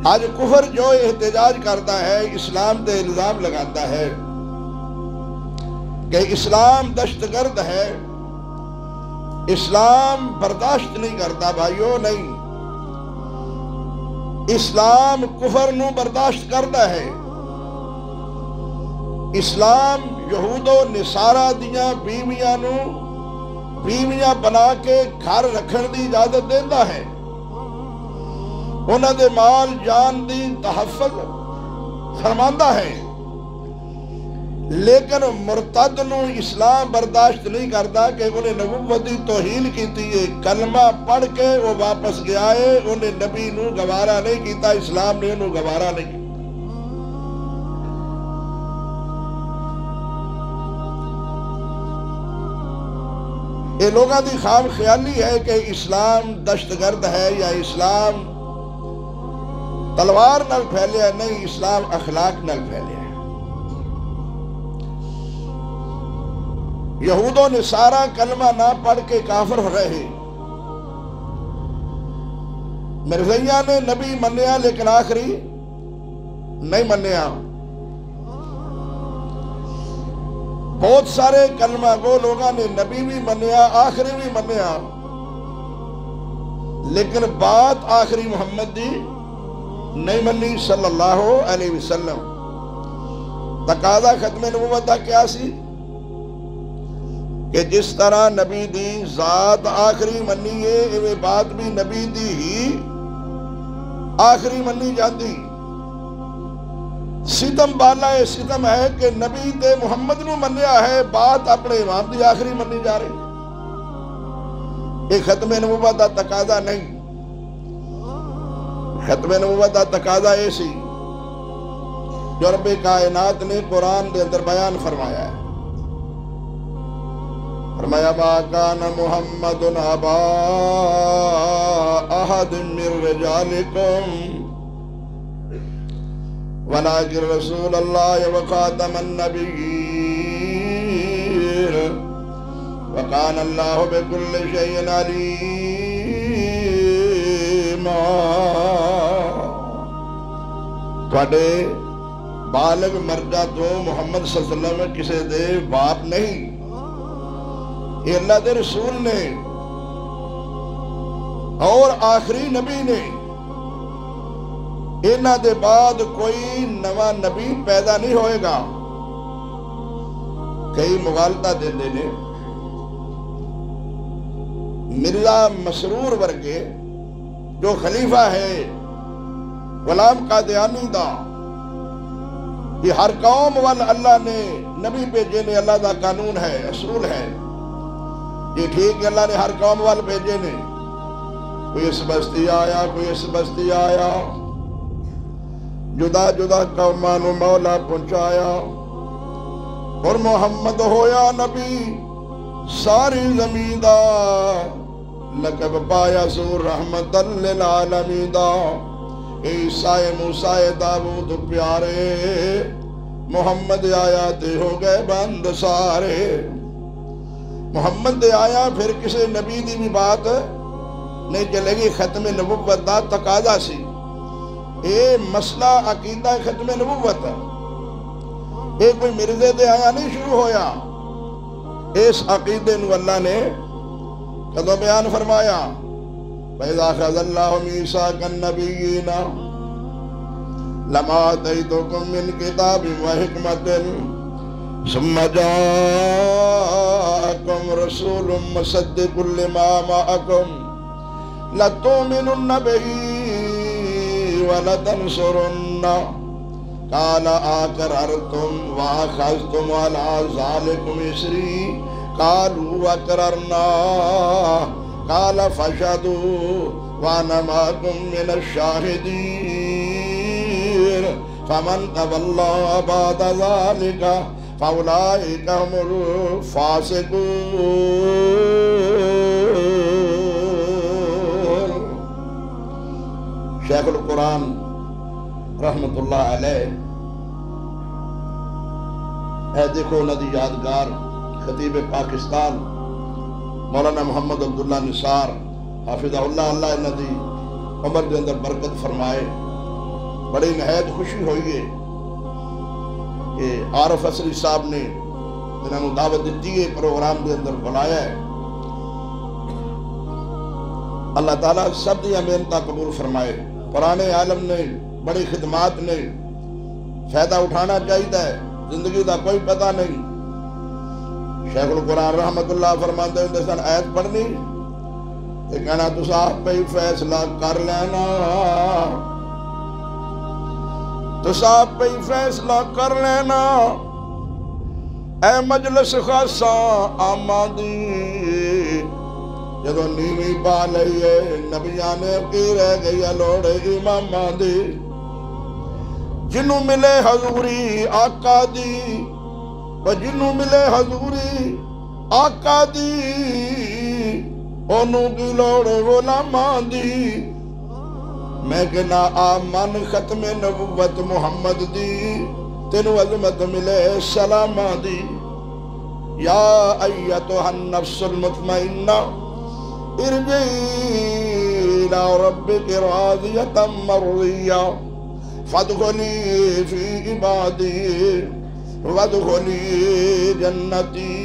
آج کفر جو احتجاج کرتا ہے، اسلام تے الزام لگاتا ہے کہ اسلام دہشت گرد ہے، اسلام برداشت نہیں کرتا، بھائیو نہیں، اسلام کفر نو برداشت کرتا ہے۔ اسلام یہود و نصارہ دیاں بیویاں نو بیویاں بنا کے گھر رکھن دی اجازت دیتا ہے، انہاں دے مال جان دی تحفظ فرماندا ہے، لیکن مرتد نو اسلام برداشت نہیں کرتا کہ انہیں نبوتی توہین کیتی ہے، کلمہ پڑھ کے وہ واپس گیا ہے، انہیں نبی نو گوارا نہیں کیتا، اسلام نے انہوں گوارا نہیں کیتا۔ یہ لوگاں دی خام خیالی ہے کہ اسلام دہشت گرد ہے یا اسلام تلوار نال پھیلیا ہے، نہیں، اسلام اخلاق نال پھیلیا ہے۔ یہود و نصارہ کلمہ نہ پڑھ کے کافر ہو رہے، مرزیہ نے نبی منیا لیکن آخری نہیں منیا، بہت سارے کلمہ گو لوگاں نے نبی بھی منیا، آخری بھی منیا، لیکن بات آخری محمد دی نہیں منی صلی اللہ علیہ وسلم۔ تقاضا ختم نبوت دا کیا سی کہ جس طرح نبی دی ذات آخری منی ہے، یہ بات بھی نبی دی ہی آخری منی جاندی۔ ستم بالا ستم ہے کہ نبی تے محمد نو منیا ہے، بات اپنے امام دی آخری منی جا رہی، یہ ختم نبوت دا تقاضا نہیں۔ ختم نبوت دا تقاضا ایسی جو رب کائنات نے قرآن دے اندر بیان فرمایا ہے، فرمایا ما کان محمد ابا احد من رجالکم ولكن رسول اللہ وخاتم النبیین وکان اللہ بکل شیء علیم۔ تھوڑے بالغ مرجع تو محمد صلی اللہ علیہ وسلم کسے دے باپ نہیں، یہ اللہ دے رسول نے اور آخری نبی نے، انہاں دے بعد کوئی نواں نبی پیدا نہیں ہوئے گا۔ کئی مغالطہ دیندے نے، مرزا مسرور ورگے جو خلیفہ ہے غلام قادیانی دا، یہ ہر قوم وال اللہ نے نبی بھیجے نے، اللہ دا قانون ہے، اصول ہے، یہ ٹھیک ہے، اللہ نے ہر قوم وال بھیجے نے، کوئی اس بستی آیا، کوئی اس بستی آیا، جدا جدا قومانو مولا پہنچایا، اور محمد ہویا نبی ساری زمین دا، لقب پایا سور رحمت للعالمین دا، عیسیٰ موسیٰ داود پیارے، محمد آیا تے ہو گئے بند سارے۔ محمد آیا پھر کسی نبی دی بھی بات نہیں چلے گی، ختم نبوت دا تقاضا سی، اے مسئلہ عقیدہ ختم نبوت، اے کوئی مرزے دے آیا نہیں شروع ہویا، اس عقیدے نو اللہ نے کدو بیان فرمایا، وَإِذَا أَخَذَ اللَّهُ مِيثَاقَ النَّبِيِّينَ لَمَا آتَيْتُكُم مِّن كِتَابٍ وَحِكْمَةٍ ثُمَّ جَاءَكُمْ رَسُولٌ مُّصَدِّقٌ لِّمَا مَعَكُمْ لَتُؤْمِنُنَّ بِهِ وَلَتَنصُرُنَّهُ قَالَ أَقْرَرْتُمْ وَأَخَذْتُمْ عَلَىٰ ذَٰلِكُمْ إِصْرِي قَالُوا أَقْرَرْنَا قَالَ فَاشْهَدُوا وَأَنَا مَعَكُمْ مِنَ الشَّاهِدِينَ فَمَنْ تَوَلَّىٰ بَعْدَ ذَٰلِكَ فَأُولَٰئِكَ هُمُ الْفَاسِقُونَ۔ شیخ القرآن رحمت اللہ علیہ، اے دیکھو ندی یادگار خطیب پاکستان مولانا محمد عبداللہ نثار حافظہ اللہ، اللہ ندی عمر دے اندر برکت فرمائے، بڑی نہایت خوشی ہوئی ہے کہ عارف اسری صاحب نے جنہوں نے دعوت دیتی ہے پروگرام دے اندر بلایا ہے. اللہ تعالیٰ سب دیا محنت قبول فرمائے. پرانے عالم نے بڑی خدمات نے فائدہ اٹھانا چاہیے. زندگی دا کوئی پتہ نہیں. شیخ القرآن رحمت اللہ فرماتے ہیں سن آیت پڑھنی تے کہنا تسا آپ پہ ہی فیصلہ کر لینا، تسا آپ پہ ہی فیصلہ کر لینا. اے مجلس خاصا آمادی جدو نیوی پا لئیے نبیاں نے کی رہ گئی لوڑ اماماں دی. جنوں ملے حضوری آقا دی و جنوں ملے حضوری آقا دی انہوں کی لوڑ غلاماں دی. میں کہنا آمن ختم نبوت محمد دی تینو عظمت ملے سلاماں دی. یا ایتھا النفس المطمئنہ ارجعی الی ربک راضیۃ مرضیہ فادخلی فی عبادی وادخلی جنتی.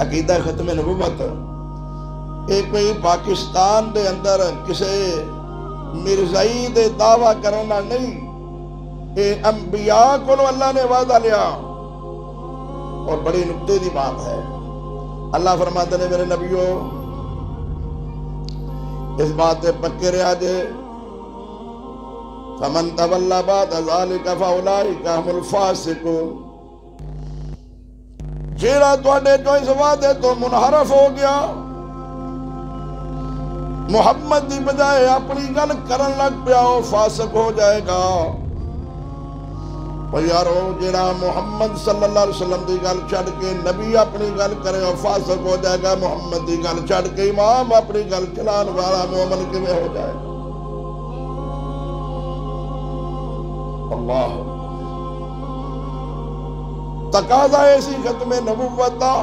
عقیدہ ختم نبوت ایک کوئی پاکستان دے اندر کسے مرزائی دے دعویٰ کرنا نہیں. اے انبیاء کو اللہ نے وعدہ لیا اور بڑی نکتے دی بات ہے. اللہ فرماتے نے میرے نبیوں اس بات پہ پکے رہا جے فمن تولی بعد ذالک فاولئک هم الفاسقون. جیڑا تواڈے تو اس وعدے تو منحرف ہو گیا محمد دی بجائے اپنی گل کرن لگ پیا وہ فاسق ہو جائے گا. اور یارو جیڑا محمد صلی اللہ علیہ وسلم دی گل چھڑ کے نبی اپنی گل کرے اور فاسق ہو جائے گا. محمد دی گل چھڑ کے امام اپنی گل چلان والا مومن کیویں ہو جائے گا. اللہ تقاضا ایسی ختم نبوت دا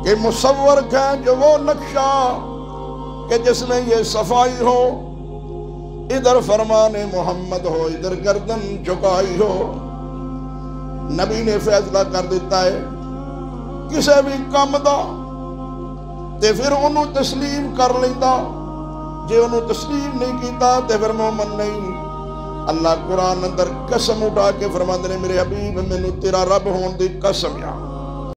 کہ مصور کہیں جو وہ نقشہ کہ جس میں یہ صفائی ہو، ادھر فرمان محمد ہو ادھر گردن جھکائی ہو. نبی نے فیصلہ کر دیتا ہے کسے بھی کم دا تے پھر انہوں تسلیم کر لیندہ. جے انہوں تسلیم نہیں کیتا تے پھر مومن نہیں. اللہ قرآن اندر قسم اٹھا کے فرماندے نے میرے حبیب میں تیرا رب ہون دی قسم یا